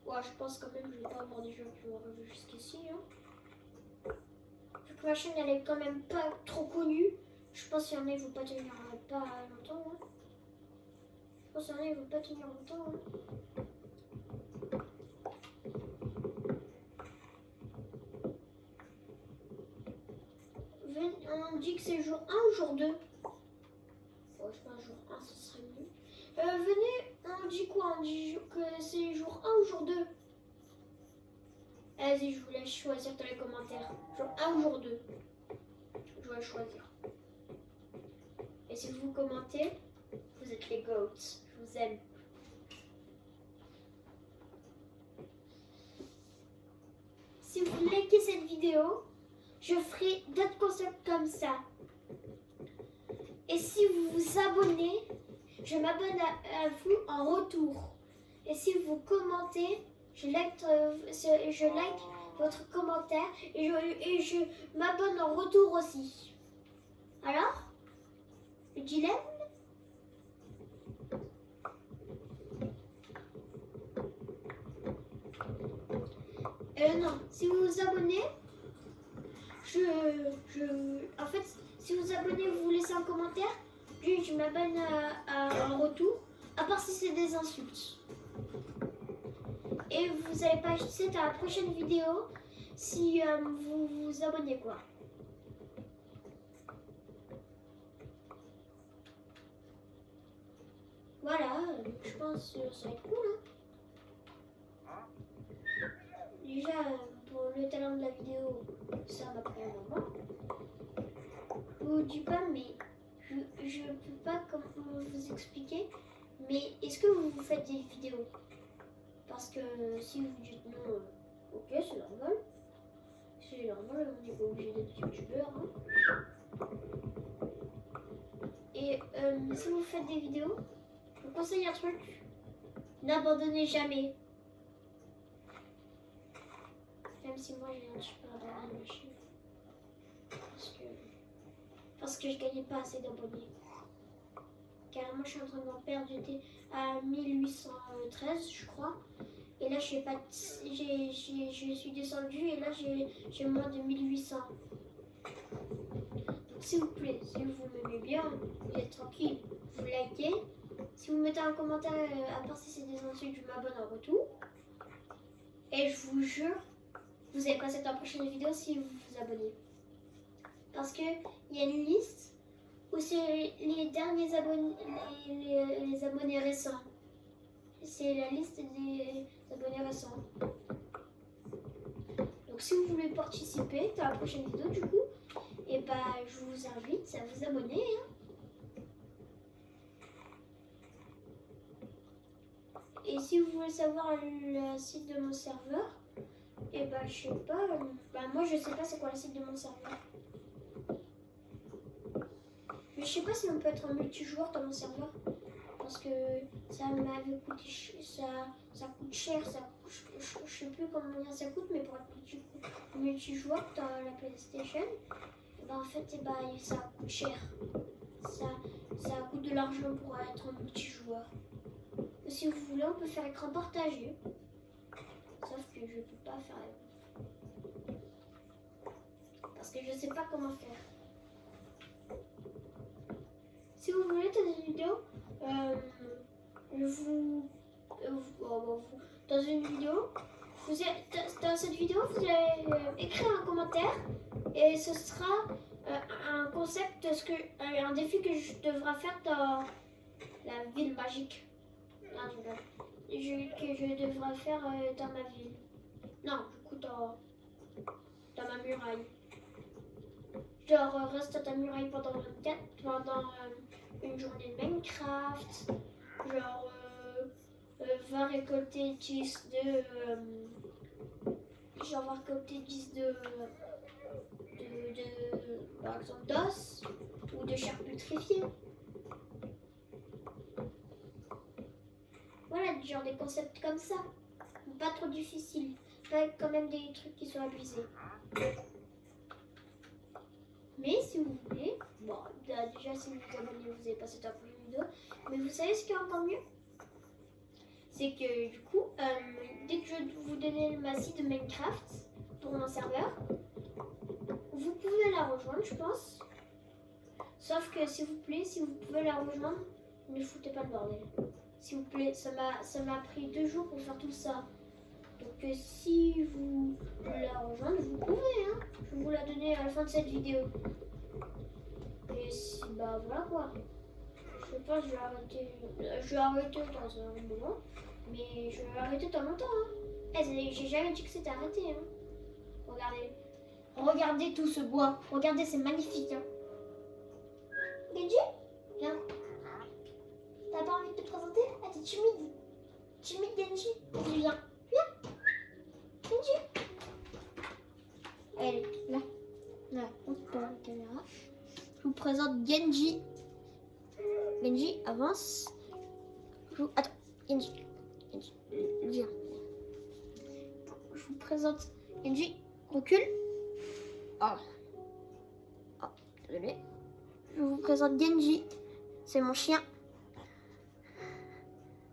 Ouais, je pense quand même que je vais pas avoir des gens qui vont arriver jusqu'ici. Hein. Vu que ma chaîne, elle est quand même pas trop connue, je pense qu'il y en a, ils vont pas tenir pas longtemps. Hein. Je pense qu'il y en a, ils vont pas tenir longtemps. Hein. On dit que c'est jour 1 ou jour 2? Bon, je pense jour 1, ce serait mieux. Venez, on dit quoi? On dit que c'est jour 1 ou jour 2? Vas-y, je vous laisse choisir dans les commentaires. Jour 1 ou jour 2? Je vais choisir. Et si vous commentez, vous êtes les goats. Je vous aime. si vous likez cette vidéo, je ferai d'autres concepts comme ça. Et si vous vous abonnez, je m'abonne à vous en retour. Et si vous commentez, je like votre commentaire et je m'abonne en retour aussi. Alors, le dilemme? Non, si vous vous abonnez, en fait, si vous vous abonnez, vous laissez un commentaire, je m'abonne en retour, à part si c'est des insultes. Et vous n'allez pas acheter à la prochaine vidéo si vous vous abonnez, quoi. Voilà, je pense que ça va être cool. Hein. Déjà, pour le talent de la vidéo, ça m'a pris un moment. Je vous dis pas, mais je peux pas vous expliquer. Mais est-ce que vous faites des vidéos? Parce que si vous dites non, ok, c'est normal. C'est normal, on n'est pas obligé d'être youtubeur. Hein. Et si vous faites des vidéos, je vous conseille un truc. N'abandonnez jamais. Même si moi j'ai un super abonné, parce que je gagnais pas assez d'abonnés. Carrément, je suis en train d'en perdre. J'étais à 1813, je crois. Et là, je suis descendue et là, j'ai moins de 1800. Donc, s'il vous plaît, si vous m'aimez bien, vous êtes tranquille, vous likez. Si vous mettez un commentaire, à part si c'est des insultes, je m'abonne en retour. Et je vous jure, vous allez passer dans la prochaine vidéo si vous vous abonnez. Parce qu'il y a une liste où c'est les derniers abonnés, les abonnés récents. C'est la liste des abonnés récents. Donc si vous voulez participer dans la prochaine vidéo du coup, et bah je vous invite à vous abonner. Hein. Et si vous voulez savoir le site de mon serveur, et bah je sais pas, moi je sais pas c'est quoi le site de mon serveur. Mais je sais pas si on peut être en multijoueur dans mon serveur. Parce que ça m'avait coûté ça coûte cher, je sais plus combien ça coûte, mais pour être multijoueur dans la PlayStation, en fait ça coûte cher. Ça coûte de l'argent pour être en multijoueur. Et si vous voulez, on peut faire écran partagé. Sauf que je peux pas faire. Parce que je sais pas comment faire. Si vous voulez dans une vidéo, dans une vidéo, dans cette vidéo, vous allez écrire un commentaire et ce sera un concept, un défi que je devrais faire dans la ville magique. Que je devrais faire dans ma ville. Non, du coup dans ma muraille. Genre reste à ta muraille pendant une journée de Minecraft. Genre va récolter 10 par exemple d'os ou de chair putrifiée. Voilà, genre des concepts comme ça. Pas trop difficiles. Pas quand même des trucs qui sont abusés. Mais si vous voulez, bon, déjà si vous vous abonnez, vous allez passer dans la prochaine vidéo. Mais vous savez ce qui est encore mieux? C'est que du coup, dès que je vais vous donner ma site de Minecraft pour mon serveur, vous pouvez la rejoindre, je pense. Sauf que s'il vous plaît, si vous pouvez la rejoindre, ne foutez pas le bordel. S'il vous plaît, ça m'a pris 2 jours pour faire tout ça. Donc si vous voulez la rejoindre, vous pouvez, hein. Je vais vous la donner à la fin de cette vidéo. Et si, bah voilà quoi. Je pense que je vais arrêter dans un moment. Mais je vais arrêter dans longtemps, hein. J'ai jamais dit que c'était arrêté, hein. Regardez tout ce bois. Regardez, c'est magnifique, hein. Genji, viens. T'as pas envie de te présenter? Ah, t'es timide. Timide, Genji. Vas-y, viens. Viens. Genji. présente Genji. Genji, avance. Attends, Genji. Genji, viens. Je vous présente Genji, recule. Oh. Oh, désolé. Je vous présente Genji. C'est mon chien.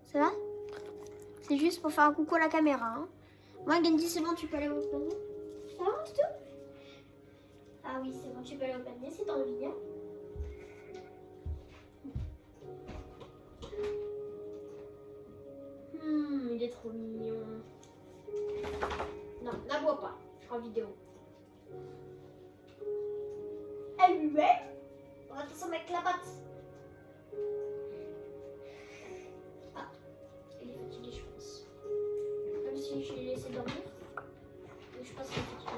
Ça va? C'est juste pour faire un coucou à la caméra. Hein. Moi, Genji, c'est bon, tu peux aller au panier. Ça va, tout? Ah oui, c'est bon, tu peux aller au panier, c'est dans le vie. Hein. Il est trop mignon. Non, n'aboie pas. Je ferai en vidéo. Elle lui met. Oh, attention avec la patte. Ah, il est fatigué, je pense. Même si je l'ai laissé dormir. Mais je pense qu'il est fatigué.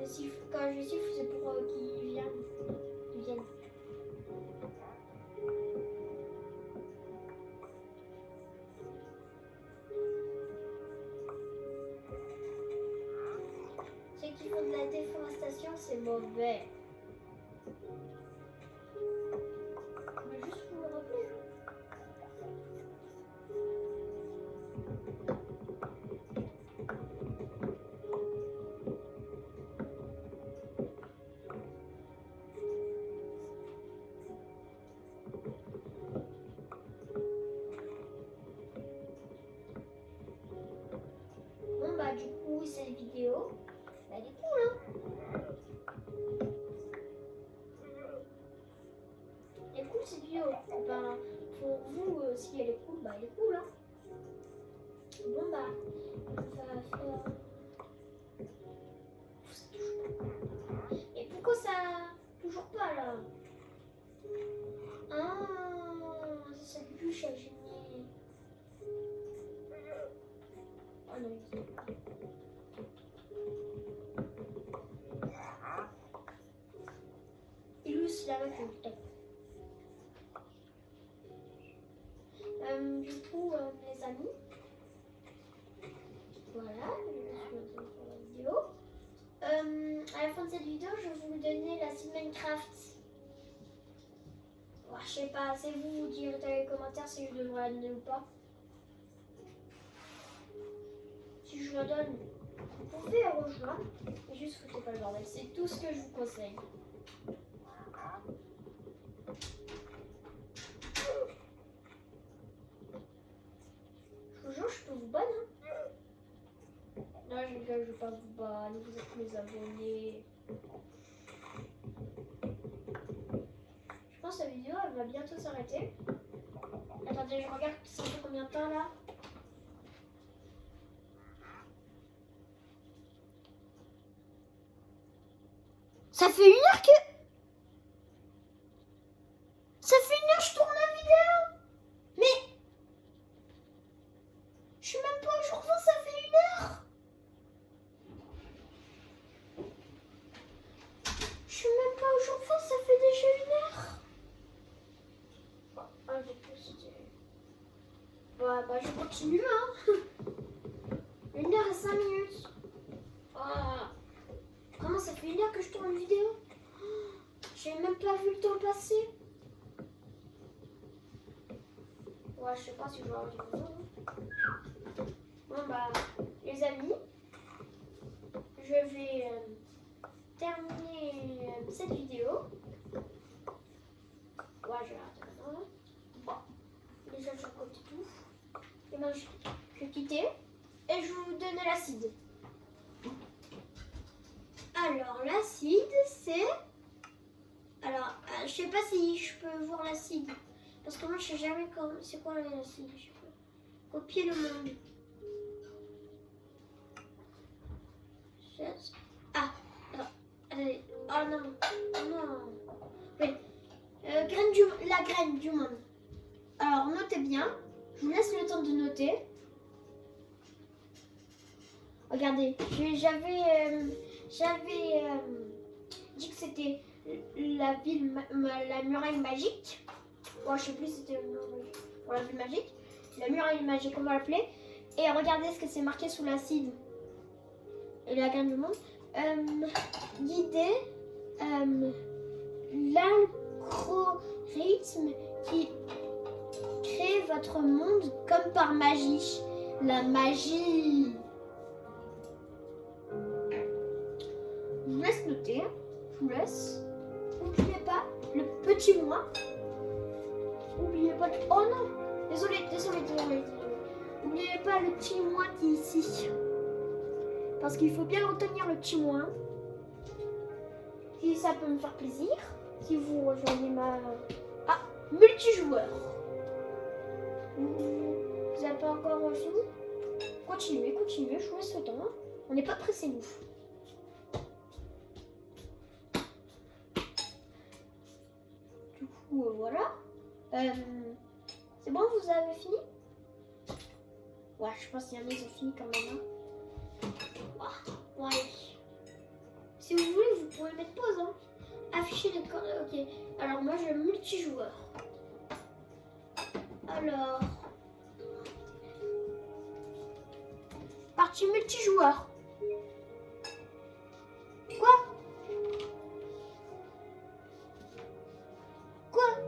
Et quand je siffle, c'est pour qu'il vienne. Ceux qui font de la déforestation, c'est mauvais. Mais juste pour le rappeler. Bon bah du coup cette vidéo, bah, elle est cool hein. Elle est cool cette vidéo. Ben, pour vous si elle est cool, bah elle est cool hein. Bon bah ça va faire. Ça touche pas. Et pourquoi ça toujours pas là? Ah, c'est cette bûche à génie. Oh non, il est aussi là-bas que le top. Du coup, les amis, voilà, je suis sur la vidéo. À la fin de cette vidéo, je vais vous donner la seed Minecraft. Je sais pas, c'est vous dire dans les commentaires si je devrais la donner ou pas. Si je la donne, vous pouvez la rejoindre. Mais juste foutez pas le bordel, c'est tout ce que je vous conseille. Je vous jure, je peux vous ban. Hein. Non, je rigole, je vais pas vous ban. Vous êtes mes abonnés. Je pense que la vidéo, elle va bientôt s'arrêter. Attendez, je regarde ça fait combien de temps là. Ça fait 1 heure que... Ça fait 1 heure que je tourne la vidéo. Mais... Je suis même pas au jour 20, ça fait 1 heure. Je suis même pas au jour 20, ça fait déjà 1 heure. Ah, j'ai plus c'était... Bah, je continue, hein. 1 heure et 5 minutes. Ah. Comment ça fait 1 heure que je tourne une vidéo? J'ai même pas vu le temps passer. Ouais, je sais pas si je vais avoir du temps. Bon bah, les amis, je vais terminer cette vidéo. Ouais, je vais arrêter maintenant. Bon, déjà je raconte tout. Et ben, je vais quitter et je vais vous donner l'acide. Alors, l'acide, c'est... Alors, je sais pas si je peux voir l'acide. Parce que moi, je sais jamais c'est quoi l'acide. Je sais pas. Copier le monde. Ah, attendez. Oh non, non. Oui. La graine du monde. Alors, notez bien. Je vous laisse le temps de noter. Regardez, j'avais dit que c'était la ville, la muraille magique. Bon, je sais plus si c'était la ville magique. La muraille magique, on va l'appeler. Et regardez ce que c'est marqué sous l'acide. Et la graine du monde. guider l'algorithme qui crée votre monde comme par magie. La magie. Je vous laisse noter. Je vous laisse. N'oubliez pas le petit moins. N'oubliez pas. Oh non! Désolé. N'oubliez pas le petit moins qui est ici. Parce qu'il faut bien retenir le petit moins. Si ça peut me faire plaisir. Si vous rejoignez ma... Ah, multijoueur. Vous n'avez pas encore fini? Continuez, je vous laisse le temps. On n'est pas pressé, nous. Du coup, voilà. C'est bon, vous avez fini? Ouais, je pense qu'il y en a qui ont fini quand même. Ouais. Si vous voulez, vous pouvez mettre pause. Hein. Afficher les coordonnées. Ok. Alors, moi, je multijoueur. Alors... Partie multijoueur. Quoi?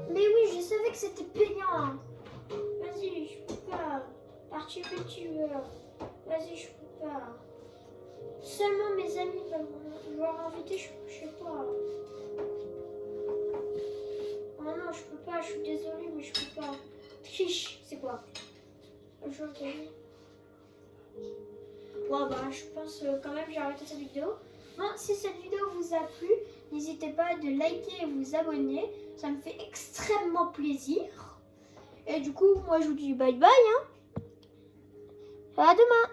Mais oui, je savais que c'était payant. Vas-y, je peux pas. Partie multijoueur. Vas-y, je peux pas. Seulement mes amis peuvent vouloir inviter, je sais pas. Oh non, je peux pas, je suis désolée, mais je peux pas. Triche, c'est quoi? Je vais. Bon bah je pense quand même j'ai arrêté cette vidéo. Bon, si cette vidéo vous a plu, n'hésitez pas de liker et vous abonner. Ça me fait extrêmement plaisir. Et du coup, moi je vous dis bye bye. Hein. À demain.